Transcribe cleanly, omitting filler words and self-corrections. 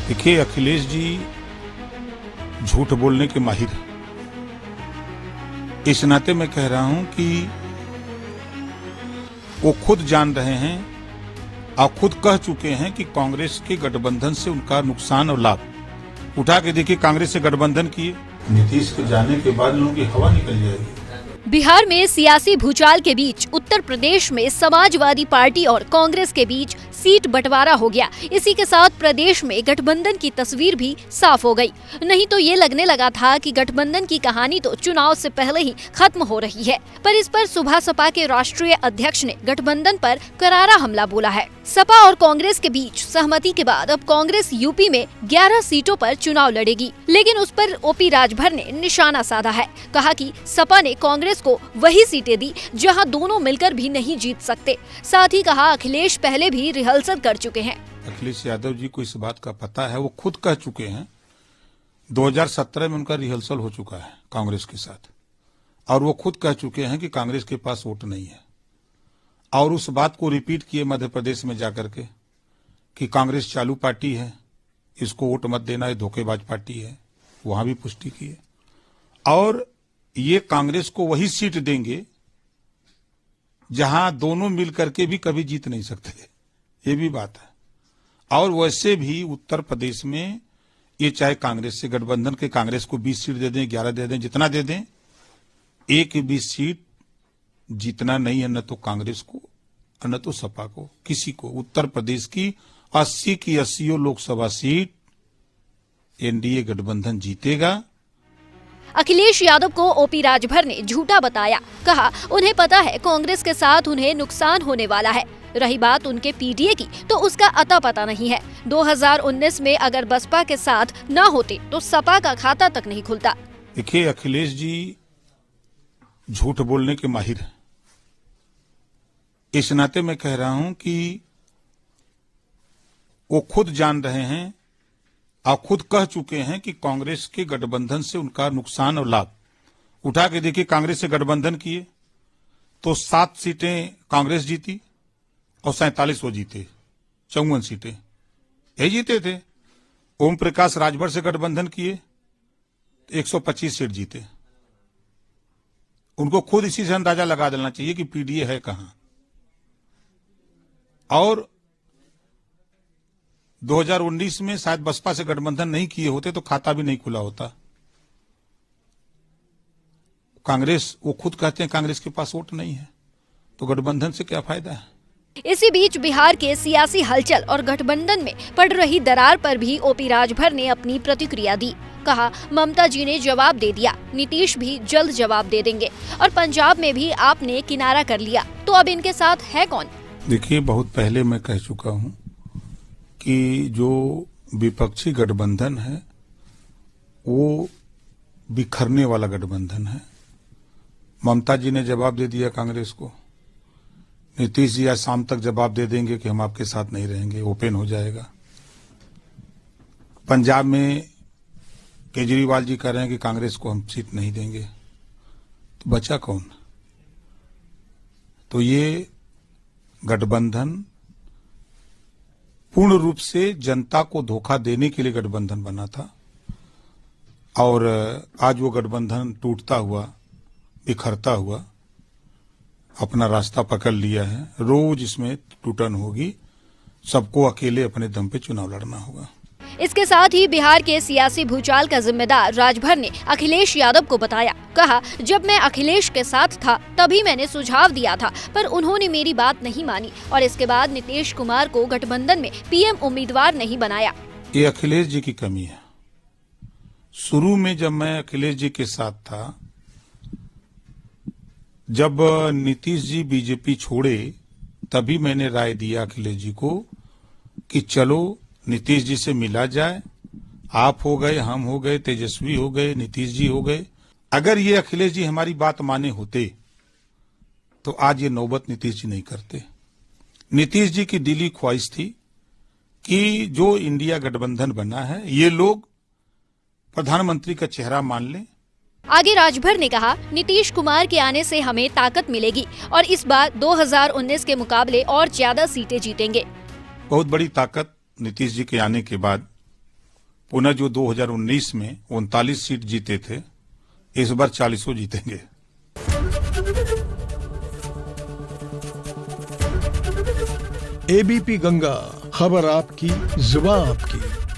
देखिए, अखिलेश जी झूठ बोलने के माहिर हैं। इस नाते मैं कह रहा हूं कि वो खुद जान रहे हैं और खुद कह चुके हैं कि कांग्रेस के गठबंधन से उनका नुकसान और लाभ। उठा के देखिए, कांग्रेस से गठबंधन किए, नीतीश के जाने के बाद लोगों की हवा निकल जाएगी। बिहार में सियासी भूचाल के बीच उत्तर प्रदेश में समाजवादी पार्टी और कांग्रेस के बीच सीट बंटवारा हो गया। इसी के साथ प्रदेश में गठबंधन की तस्वीर भी साफ हो गई। नहीं तो ये लगने लगा था कि गठबंधन की कहानी तो चुनाव से पहले ही खत्म हो रही है। पर इस पर सुबह सपा के राष्ट्रीय अध्यक्ष ने गठबंधन पर करारा हमला बोला है। सपा और कांग्रेस के बीच सहमति के बाद अब कांग्रेस यूपी में 11 सीटों पर चुनाव लड़ेगी, लेकिन उस पर ओपी राजभर ने निशाना साधा है। कहा कि सपा ने कांग्रेस को वही सीटें दी जहां दोनों मिलकर भी नहीं जीत सकते। साथ ही कहा, अखिलेश पहले भी रिहर्सल कर चुके हैं। अखिलेश यादव जी को इस बात का पता है, वो खुद कह चुके हैं 2017 में उनका रिहर्सल हो चुका है कांग्रेस के साथ, और वो खुद कह चुके हैं कि कांग्रेस के पास वोट नहीं है, और उस बात को रिपीट किए मध्य प्रदेश में जाकर के कि कांग्रेस चालू पार्टी है, इसको वोट मत देना, ये धोखेबाज पार्टी है, वहां भी पुष्टि की है। और ये कांग्रेस को वही सीट देंगे जहां दोनों मिलकर के भी कभी जीत नहीं सकते, ये भी बात है। और वैसे भी उत्तर प्रदेश में ये चाहे कांग्रेस से गठबंधन के कांग्रेस को 20 सीट दे दें, 11 दे दें, जितना दे दें, एक 20 सीट जीतना नहीं है, न तो कांग्रेस को न तो सपा को, किसी को। उत्तर प्रदेश की 80 की 80 लोकसभा सीट एनडीए गठबंधन जीतेगा। अखिलेश यादव को ओपी राजभर ने झूठा बताया। कहा, उन्हें पता है कांग्रेस के साथ उन्हें नुकसान होने वाला है। रही बात उनके पीडीए की, तो उसका अता पता नहीं है। 2019 में अगर बसपा के साथ न होते तो सपा का खाता तक नहीं खुलता। देखिए, अखिलेश जी झूठ बोलने के माहिर हैं। इस नाते मैं कह रहा हूं कि वो खुद जान रहे हैं और खुद कह चुके हैं कि कांग्रेस के गठबंधन से उनका नुकसान और लाभ। उठा के देखिए, कांग्रेस से गठबंधन किए तो 7 सीटें कांग्रेस जीती और 47 वो जीते, 54 सीटें यही जीते थे। ओम प्रकाश राजभर से गठबंधन किए तो 125 सीट जीते। उनको खुद इसी से अंदाजा लगा देना चाहिए कि पीडीए है कहां। और 2019 में शायद बसपा से गठबंधन नहीं किए होते तो खाता भी नहीं खुला होता। कांग्रेस, वो खुद कहते हैं कांग्रेस के पास वोट नहीं है, तो गठबंधन से क्या फायदा है। इसी बीच बिहार के सियासी हलचल और गठबंधन में पड़ रही दरार पर भी ओपी राजभर ने अपनी प्रतिक्रिया दी। कहा, ममता जी ने जवाब दे दिया, नीतीश भी जल्द जवाब दे देंगे, और पंजाब में भी आपने किनारा कर लिया, तो अब इनके साथ है कौन। देखिए, बहुत पहले मैं कह चुका हूं कि जो विपक्षी गठबंधन है वो बिखरने वाला गठबंधन है। ममता जी ने जवाब दे दिया कांग्रेस को, नीतीश जी आज शाम तक जवाब दे देंगे कि हम आपके साथ नहीं रहेंगे, ओपन हो जाएगा। पंजाब में केजरीवाल जी कह रहे हैं कि कांग्रेस को हम सीट नहीं देंगे, तो बचा कौन। तो ये गठबंधन पूर्ण रूप से जनता को धोखा देने के लिए गठबंधन बना था, और आज वो गठबंधन टूटता हुआ, बिखरता हुआ अपना रास्ता पकड़ लिया है। रोज इसमें टूटन होगी, सबको अकेले अपने दम पे चुनाव लड़ना होगा। इसके साथ ही बिहार के सियासी भूचाल का जिम्मेदार राजभर ने अखिलेश यादव को बताया। कहा, जब मैं अखिलेश के साथ था तभी मैंने सुझाव दिया था, पर उन्होंने मेरी बात नहीं मानी, और इसके बाद नीतीश कुमार को गठबंधन में पीएम उम्मीदवार नहीं बनाया। ये अखिलेश जी की कमी है। शुरू में जब मैं अखिलेश जी के साथ था, जब नीतीश जी बीजेपी छोड़े, तभी मैंने राय दिया अखिलेश जी को कि चलो नीतीश जी से मिला जाए। आप हो गए, हम हो गए, तेजस्वी हो गए, नीतीश जी हो गए। अगर ये अखिलेश जी हमारी बात माने होते तो आज ये नौबत नीतीश जी नहीं करते। नीतीश जी की दिली ख्वाहिश थी कि जो इंडिया गठबंधन बना है, ये लोग प्रधानमंत्री का चेहरा मान लें। आगे राजभर ने कहा, नीतीश कुमार के आने से हमें ताकत मिलेगी और इस बार 2019 के मुकाबले और ज्यादा सीटें जीतेंगे। बहुत बड़ी ताकत नीतीश जी के आने के बाद पुनः जो 2019 में 39 सीट जीते थे, इस बार 40 जीतेंगे। एबीपी गंगा, खबर आपकी, जुबान आपकी।